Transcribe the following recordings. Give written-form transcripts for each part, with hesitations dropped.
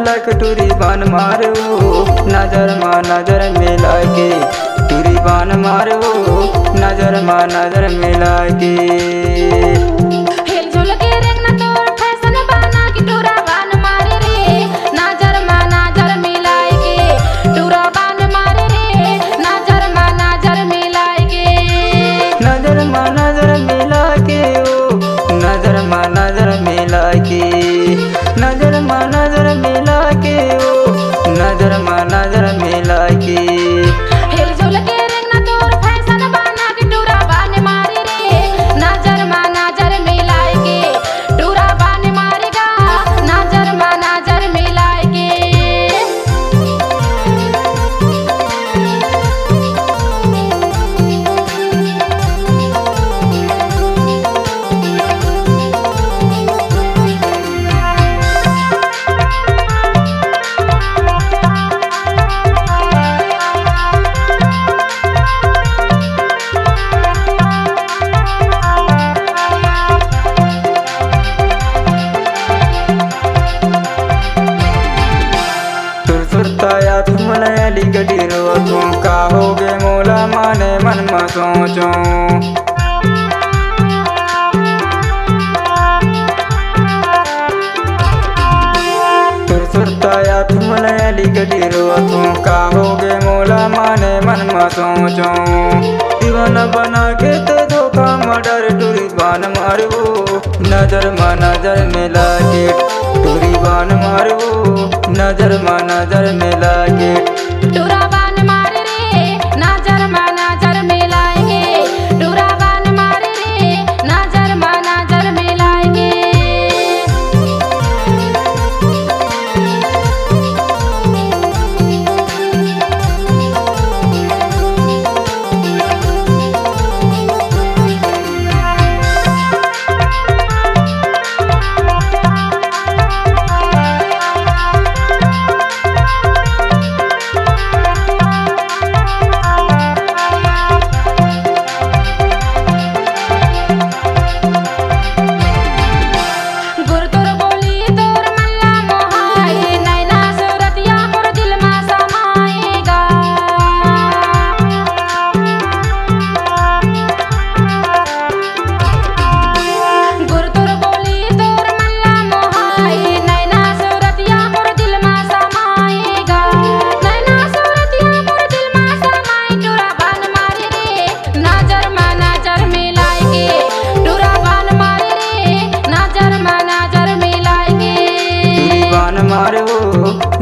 हलक टूरी बान मारो नजर मा नजर मिला के टूरी बान मारो नजर मा नजर मिला के नजर मा नजर मिला के नजर मा नजर मिला के ओ नजर मा नजर मिला के सुरताया तुम लैली गडीरो तुम का होगे मोला माने मन में सोचो सुरताया तुम लैली गडीरो तुम का होगे मोला माने मन में सोचो दीवाना बना के तो धोखा मर्डर टूरी बान मारो नजर मा नजर मिला के टूरी बान मारो नजर मा नजर मिला के टूरा बान मारे रे नजर मा नजर मिलाएंगे टूरा बान मारे रे नजर मा नजर मिलाएंगे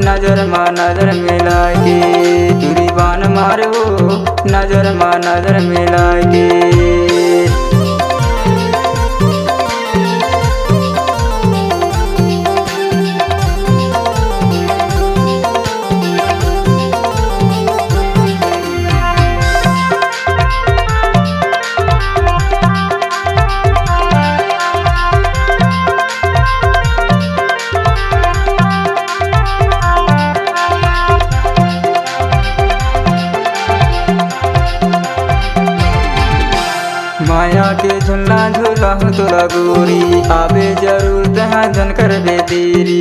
नजर मा नजर मिला के टूरी बान मारो नजर मा नजर मिला के माया के झुल्ला झूला तोरा गोरी आवे जरूर तहाँ जन कर बे तेरी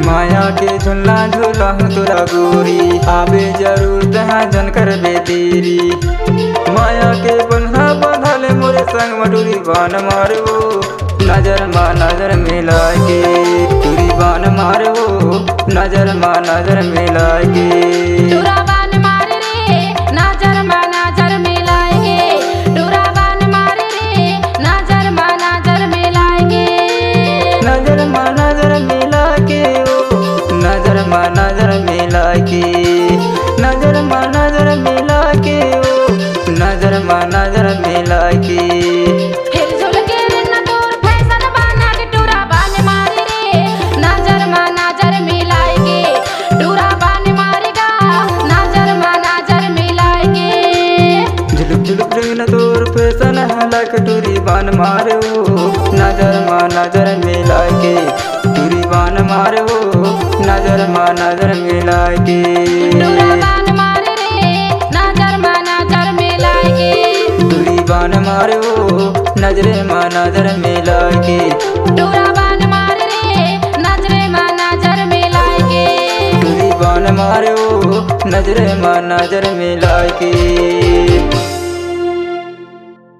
माया के झुल्ला झूला तोरा गोरी आवे जरूर तहाँ जन कर बे तेरी माया के बंधा बंधल मोरे संग मटूरी बान मारो नजर मा नजर मिला के टूरी बान मारो नजर मा नजर मिला के टूरा बान मारे रे नजर मा नजर मिलाएंगे टूरा बान मारे रे नजर मा नजर मिलाएंगे नजर मा नजर मिला के ओ नजर मा नजर मिला के नजर मा नजर मिला के ओ नजर मा नजर मिला के तोर फैशन हलक टूरी बान मारो नजर मा नजर मिला के टूरी बान मारो नजर मा नजर मिला के टूरा बान मारे रे नजर मा नजर मिला के टूरी बान मारो नजरे माँ नजर मिला के डोरा बान मारे रे नजरे माँ नजर मिलाए के टूरी बान मारे ओ नजरे माँ नजर मिला के।